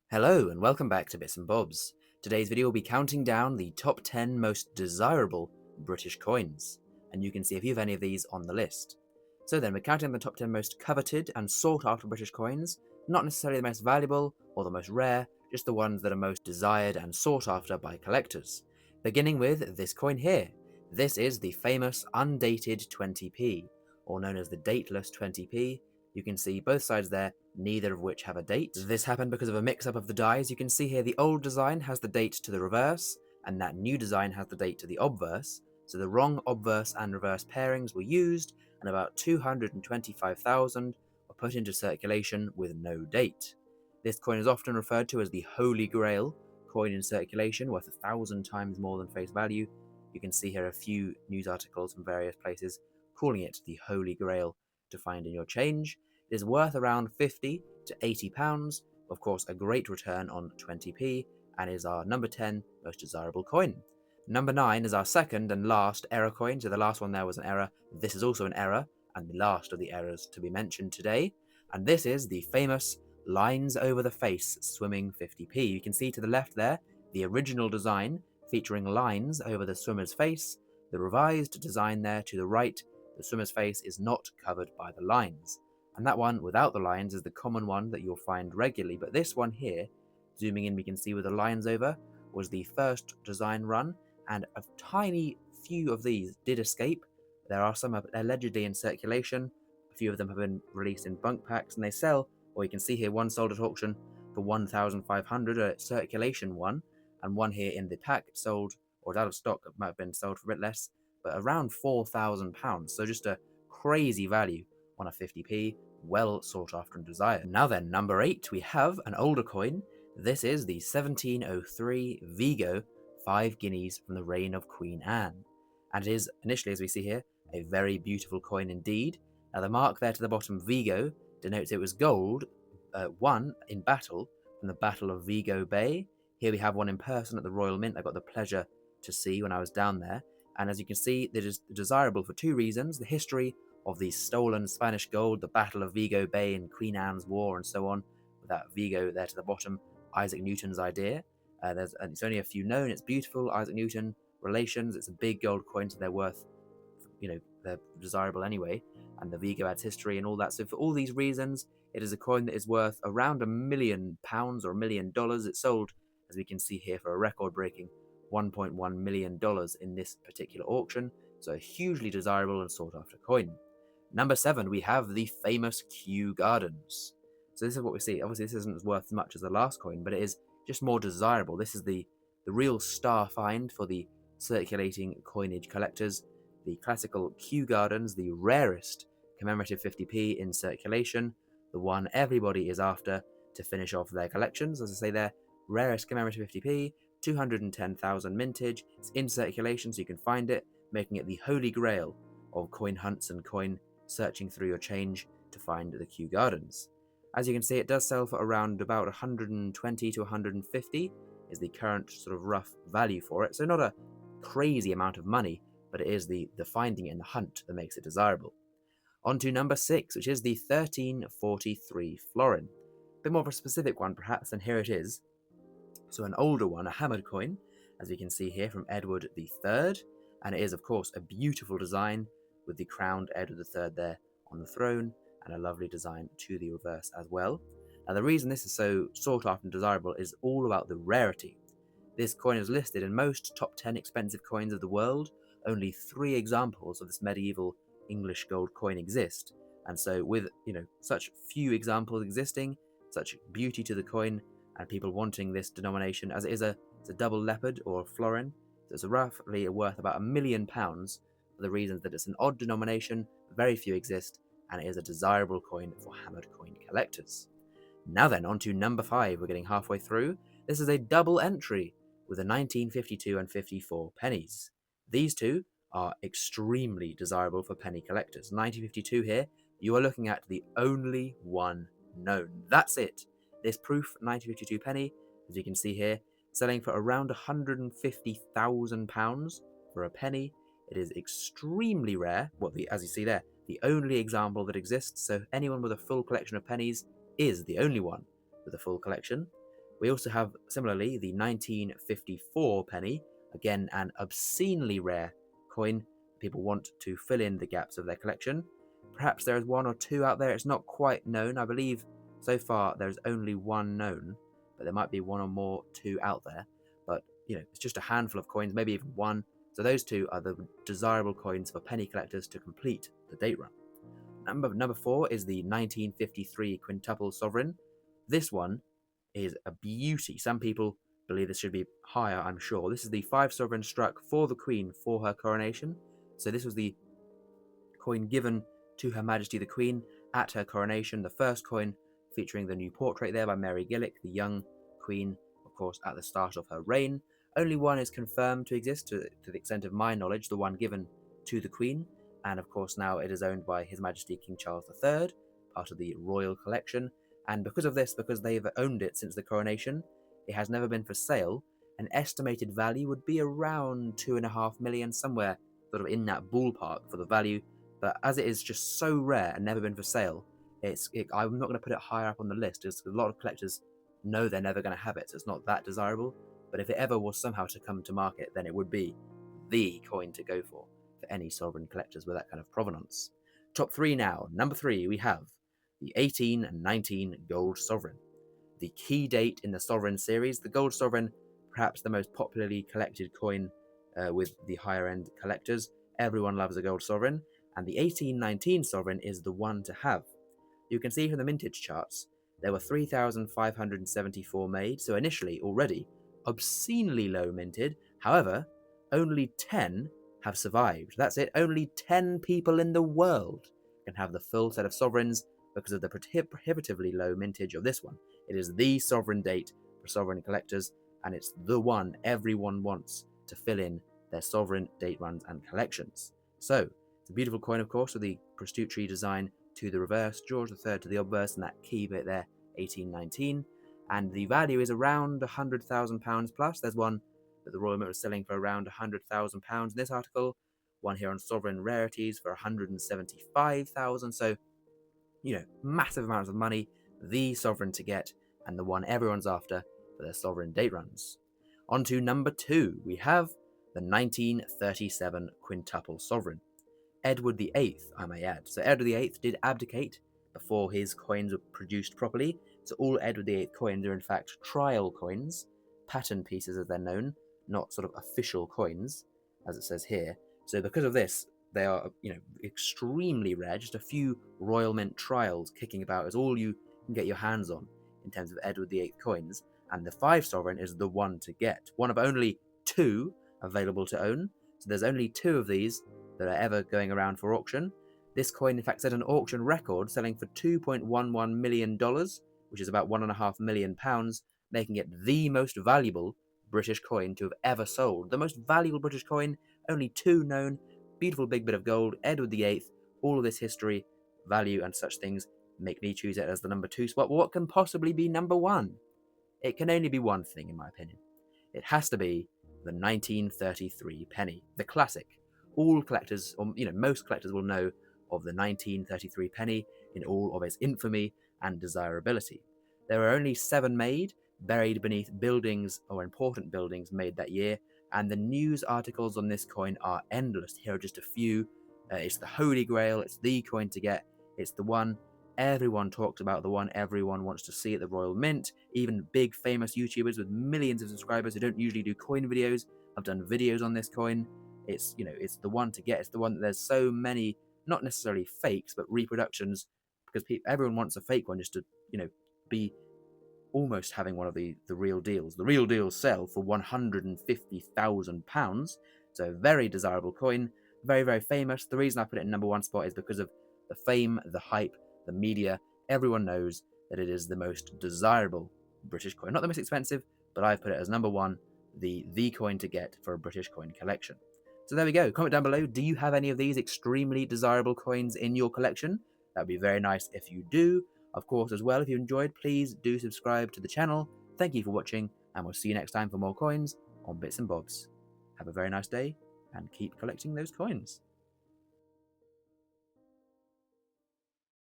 Hello and welcome back to Bits and Bobs. Today's video will be counting down the top 10 most desirable British coins, and you can see a few of any of these on the list. So then, we're counting the top 10 most coveted and sought after British coins, not necessarily the most valuable or the most rare, just the ones that are most desired and sought after by collectors. Beginning with this coin here. This is the famous undated 20p, or known as the dateless 20p. You can see both sides there, neither of which have a date. This happened because of a mix-up of the dies. You can see here the old design has the date to the reverse, and that new design has the date to the obverse. So the wrong obverse and reverse pairings were used, and about 225,000 were put into circulation with no date. This coin is often referred to as the Holy Grail coin in circulation, worth 1,000 times more than face value. You can see here a few news articles from various places calling it the Holy Grail to find in your change. It is worth around 50 to 80 pounds, of course a great return on 20p, and is our number 10 most desirable coin. Number 9 is our second and last error coin, so the last one there was an error, this is also an error, and the last of the errors to be mentioned today, and this is the famous lines over the face swimming 50p. You can see to the left there, the original design featuring lines over the swimmer's face. The revised design there to the right, the swimmer's face is not covered by the lines. And that one without the lines is the common one that you'll find regularly, but this one here, zooming in we can see with the lines over, was the first design run, and a tiny few of these did escape. There are some allegedly in circulation, a few of them have been released in bunk packs, and they sell, or you can see here one sold at auction for 1,500, a circulation one, and one here in the pack sold, or out of stock, might have been sold for a bit less, but around £4,000, so just a crazy value on a 50p, well sought after and desired. Now then, number 8, we have an older coin. This is the 1703 Vigo 5 guineas from the reign of Queen Anne. And it is, initially as we see here, a very beautiful coin indeed. Now the mark there to the bottom, Vigo, denotes it was gold, won in battle from the Battle of Vigo Bay. Here we have one in person at the Royal Mint I got the pleasure to see when I was down there. And as you can see, it is desirable for two reasons: the history of the stolen Spanish gold, the Battle of Vigo Bay and Queen Anne's War and so on, with that Vigo there to the bottom, Isaac Newton's idea. It's only a few known, it's beautiful, Isaac Newton, relations, it's a big gold coin, so they're worth, they're desirable anyway, and the Vigo adds history and all that. So for all these reasons, it is a coin that is worth around £1 million or $1 million. It sold, as we can see here, for a record-breaking $1.1 million in this particular auction, so a hugely desirable and sought-after coin. Number 7, we have the famous Kew Gardens. So this is what we see. Obviously, this isn't as worth as much as the last coin, but it is just more desirable. This is the real star find for the circulating coinage collectors. The classical Kew Gardens, the rarest commemorative 50p in circulation, the one everybody is after to finish off their collections. As I say there, rarest commemorative 50p, 210,000 mintage. It's in circulation, so you can find it, making it the holy grail of coin hunts and coin searching through your change to find the Kew Gardens. As you can see, it does sell for around about 120 to 150 is the current sort of rough value for it. So not a crazy amount of money, but it is the finding it in the hunt that makes it desirable. On to number 6, which is the 1343 florin. A bit more of a specific one perhaps, and here it is. So an older one, a hammered coin, as we can see here, from Edward III, and it is of course a beautiful design with the crowned Edward III there on the throne, and a lovely design to the reverse as well. Now the reason this is so sought after and desirable is all about the rarity. This coin is listed in most top 10 expensive coins of the world. Only 3 examples of this medieval English gold coin exist, and so with such few examples existing, such beauty to the coin, and people wanting this denomination, as it's a double leopard or a florin, so it's roughly worth about £1 million for the reasons that it's an odd denomination, very few exist, and it is a desirable coin for hammered coin collectors. Now then, on to number 5, we're getting halfway through. This is a double entry with the 1952 and 54 pennies. These two are extremely desirable for penny collectors. 1952 here, you are looking at the only one known. That's it. This proof 1952 penny, as you can see here, selling for around £150,000 for a penny. It is extremely rare. As you see there, the only example that exists, so anyone with a full collection of pennies is the only one with a full collection. We also have, similarly, the 1954 penny, again an obscenely rare coin. People want to fill in the gaps of their collection. Perhaps there is one or two out there, it's not quite known. I believe so far there's only one known, but there might be one or more, two out there. But, it's just a handful of coins, maybe even one. So those two are the desirable coins for penny collectors to complete the date run. Number 4 is the 1953 quintuple sovereign. This one is a beauty. Some people believe this should be higher, I'm sure. This is the 5 sovereign struck for the Queen for her coronation. So this was the coin given to Her Majesty the Queen at her coronation, the first coin featuring the new portrait there by Mary Gillick, the young Queen, of course, at the start of her reign. Only one is confirmed to exist, to the extent of my knowledge, the one given to the Queen, and of course now it is owned by His Majesty King Charles III, part of the royal collection, and because of this, because they've owned it since the coronation, it has never been for sale. An estimated value would be around 2.5 million, somewhere sort of in that ballpark for the value. But as it is just so rare and never been for sale, I'm not going to put it higher up on the list, because a lot of collectors know they're never going to have it, so it's not that desirable. But if it ever was somehow to come to market, then it would be the coin to go for any sovereign collectors with that kind of provenance. Top 3 now. Number 3, we have the 1819 gold sovereign. The key date in the sovereign series, the gold sovereign, perhaps the most popularly collected coin with the higher end collectors. Everyone loves a gold sovereign, and the 1819 sovereign is the one to have. You can see from the mintage charts, there were 3,574 made, so initially already obscenely low minted. However, only 10 have survived. That's it, only 10 people in the world can have the full set of sovereigns because of the prohibitively low mintage of this one. It is the sovereign date for sovereign collectors, and it's the one everyone wants to fill in their sovereign date runs and collections. So, it's a beautiful coin, of course, with the prostitutory design to the reverse, George III to the obverse, and that key bit there, 1819. And the value is around £100,000 plus. There's one that the Royal Mint was selling for around £100,000 in this article. One here on Sovereign Rarities for £175,000. So, massive amounts of money, the sovereign to get, and the one everyone's after for their sovereign date runs. On to number 2, we have the 1937 quintuple sovereign. Edward VIII, I may add. So Edward VIII did abdicate before his coins were produced properly. So all Edward VIII coins are in fact trial coins, pattern pieces as they're known, not sort of official coins, as it says here. So because of this, they are, extremely rare. Just a few Royal Mint trials kicking about is all you can get your hands on in terms of Edward VIII coins. And the 5 sovereign is the one to get. One of only 2 available to own. So there's only 2 of these that are ever going around for auction. This coin, in fact, set an auction record, selling for $2.11 million, which is about £1.5 million, making it the most valuable British coin to have ever sold. The most valuable British coin, only 2 known, beautiful big bit of gold, Edward VIII, all of this history, value, and such things make me choose it as the number 2 spot. Well, what can possibly be number 1? It can only be one thing, in my opinion. It has to be the 1933 penny, the classic. All collectors, or most collectors will know of the 1933 penny in all of its infamy and desirability. There are only 7 made, buried beneath buildings or important buildings made that year, and the news articles on this coin are endless. Here are just a few. It's the Holy Grail, it's the coin to get, it's the one everyone talks about, the one everyone wants to see at the Royal Mint. Even big famous YouTubers with millions of subscribers who don't usually do coin videos have done videos on this coin. It's the one to get. It's the one that there's so many, not necessarily fakes, but reproductions, because everyone wants a fake one just to be almost having one of the real deals. The real deals sell for £150,000. So a very desirable coin, very, very famous. The reason I put it in number 1 spot is because of the fame, the hype, the media. Everyone knows that it is the most desirable British coin. Not the most expensive, but I've put it as number 1, the coin to get for a British coin collection. So there we go. Comment down below, do you have any of these extremely desirable coins in your collection? That would be very nice if you do. Of course, as well, if you enjoyed, please do subscribe to the channel. Thank you for watching, and we'll see you next time for more coins on Bits and Bobs. Have a very nice day, and keep collecting those coins.